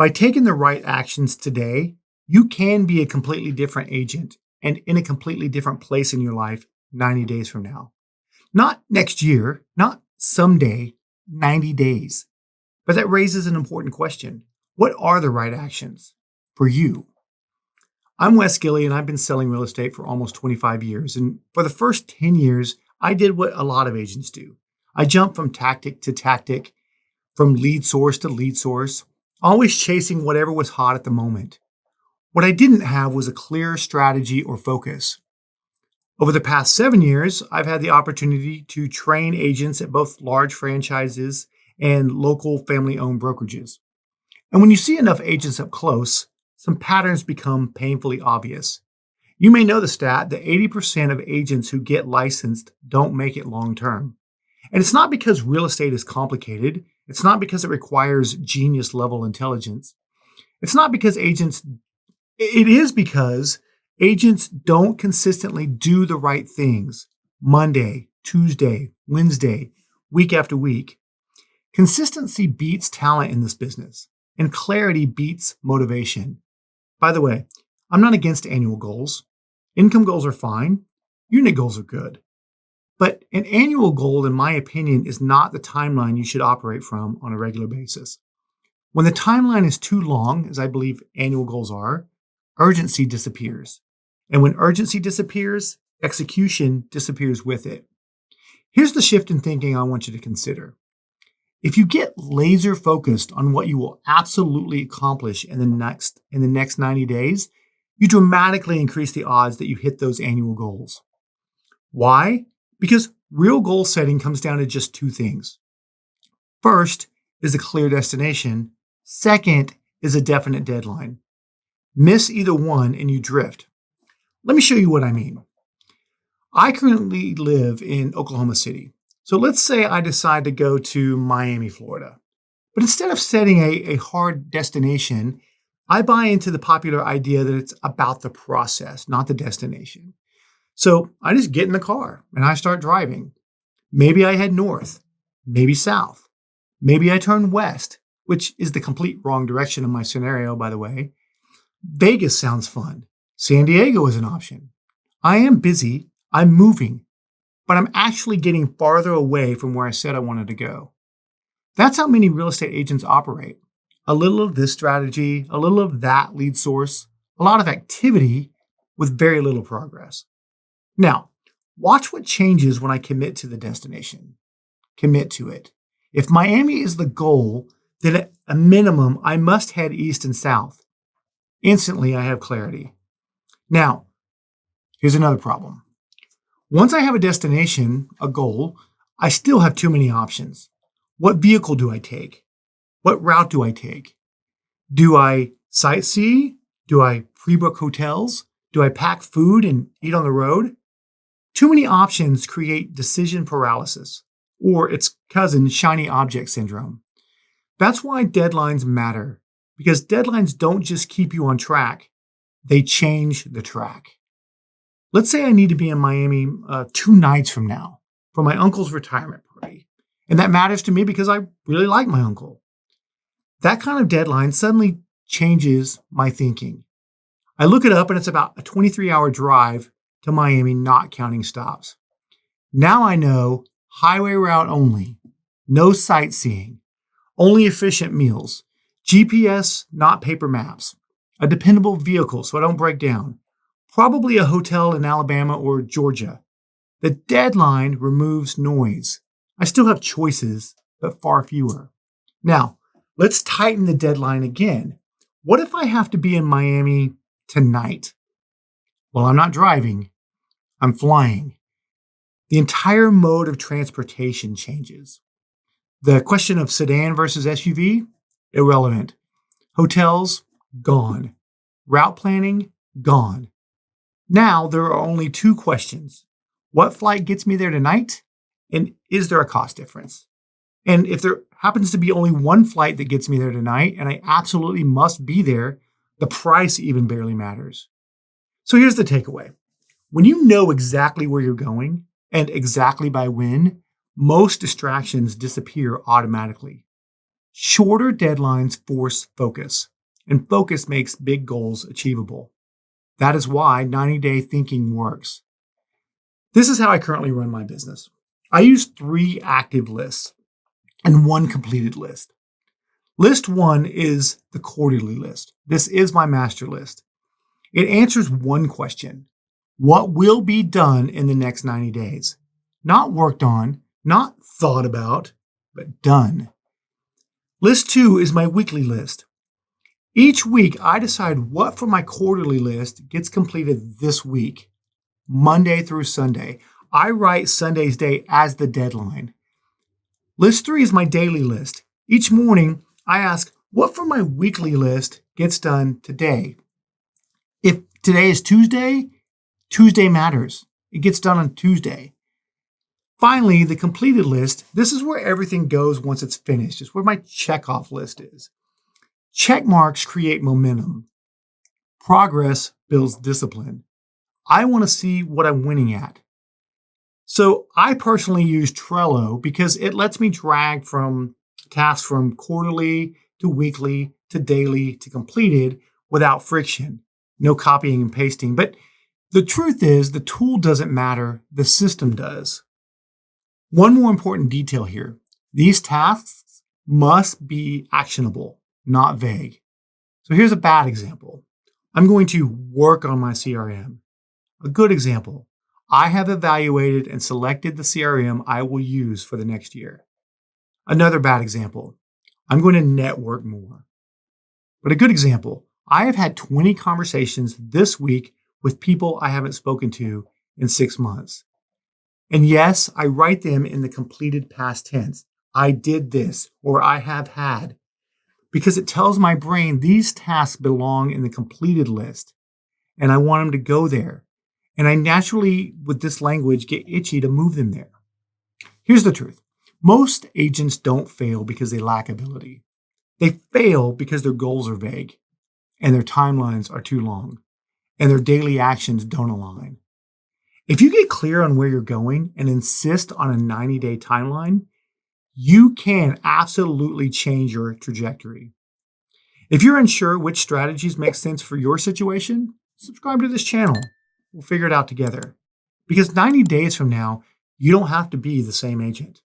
By taking the right actions today, you can be a completely different agent and in a completely different place in your life 90 days from now. Not next year, not someday, 90 days. But that raises an important question. What are the right actions for you? I'm Wes Gilly, and I've been selling real estate for almost 25 years. And for the first 10 years, I did what a lot of agents do. I jumped from tactic to tactic, from lead source to lead source, always chasing whatever was hot at the moment. What I didn't have was a clear strategy or focus. Over the past 7 years, I've had the opportunity to train agents at both large franchises and local family-owned brokerages. And when you see enough agents up close, some patterns become painfully obvious. You may know the stat that 80% of agents who get licensed don't make it long-term. And it's not because real estate is complicated. It's not because it requires genius-level intelligence. It is because agents don't consistently do the right things Monday, Tuesday, Wednesday, week after week. Consistency beats talent in this business, and clarity beats motivation. By the way, I'm not against annual goals. Income goals are fine. Unit goals are good. But an annual goal, in my opinion, is not the timeline you should operate from on a regular basis. When the timeline is too long, as I believe annual goals are, urgency disappears. And when urgency disappears, execution disappears with it. Here's the shift in thinking I want you to consider. If you get laser focused on what you will absolutely accomplish in the next 90 days, you dramatically increase the odds that you hit those annual goals. Why? Because real goal setting comes down to just two things. First is a clear destination. Second is a definite deadline. Miss either one and you drift. Let me show you what I mean. I currently live in Oklahoma City. So let's say I decide to go to Miami, Florida. But instead of setting a hard destination, I buy into the popular idea that it's about the process, not the destination. So I just get in the car and I start driving. Maybe I head north, maybe south. Maybe I turn west, which is the complete wrong direction in my scenario, by the way. Vegas sounds fun. San Diego is an option. I am busy. I'm moving. But I'm actually getting farther away from where I said I wanted to go. That's how many real estate agents operate. A little of this strategy, a little of that lead source, a lot of activity with very little progress. Now, watch what changes when I commit to the destination. Commit to it. If Miami is the goal, then at a minimum, I must head east and south. Instantly, I have clarity. Now, here's another problem. Once I have a destination, a goal, I still have too many options. What vehicle do I take? What route do I take? Do I sightsee? Do I pre-book hotels? Do I pack food and eat on the road? Too many options create decision paralysis, or its cousin, shiny object syndrome. That's why deadlines matter, because deadlines don't just keep you on track, they change the track. Let's say I need to be in Miami 2 nights from now for my uncle's retirement party. And that matters to me because I really like my uncle. That kind of deadline suddenly changes my thinking. I look it up and it's about a 23-hour drive to Miami, not counting stops. Now I know highway route only, no sightseeing, only efficient meals, GPS, not paper maps, a dependable vehicle so I don't break down, probably a hotel in Alabama or Georgia. The deadline removes noise. I still have choices, but far fewer. Now, let's tighten the deadline again. What if I have to be in Miami tonight? Well, I'm not driving. I'm flying. The entire mode of transportation changes. The question of sedan versus SUV? Irrelevant. Hotels? Gone. Route planning? Gone. Now there are only 2 questions. What flight gets me there tonight? And is there a cost difference? And if there happens to be only one flight that gets me there tonight, and I absolutely must be there, the price even barely matters. So here's the takeaway. When you know exactly where you're going and exactly by when, most distractions disappear automatically. Shorter deadlines force focus. and focus makes big goals achievable. That is why 90-day thinking works. This is how I currently run my business. I use 3 active lists and 1 completed list. List 1 is the quarterly list. This is my master list. It answers one question: what will be done in the next 90 days? Not worked on, not thought about, but done. List 2 is my weekly list. Each week, I decide what from my quarterly list gets completed this week, Monday through Sunday. I write Sunday's date as the deadline. List 3 is my daily list. Each morning, I ask what from my weekly list gets done today. If today is Tuesday, Tuesday matters. It gets done on Tuesday. Finally, the completed list. This is where everything goes once it's finished. It's where my checkoff list is. Check marks create momentum. Progress builds discipline. I want to see what I'm winning at. So I personally use Trello because it lets me drag from tasks from quarterly to weekly to daily to completed without friction. No copying and pasting. But the truth is, the tool doesn't matter, the system does. One more important detail here. These tasks must be actionable, not vague. So here's a bad example. I'm going to work on my CRM. A good example. I have evaluated and selected the CRM I will use for the next year. Another bad example. I'm going to network more. But a good example. I have had 20 conversations this week with people I haven't spoken to in 6 months. And yes, I write them in the completed past tense. I did this, or I have had, because it tells my brain these tasks belong in the completed list, and I want them to go there. And I naturally, with this language, get itchy to move them there. Here's the truth. Most agents don't fail because they lack ability. They fail because their goals are vague, and their timelines are too long, and their daily actions don't align. If you get clear on where you're going and insist on a 90-day timeline, you can absolutely change your trajectory. If you're unsure which strategies make sense for your situation, subscribe to this channel. We'll figure it out together. Because 90 days from now, you don't have to be the same agent.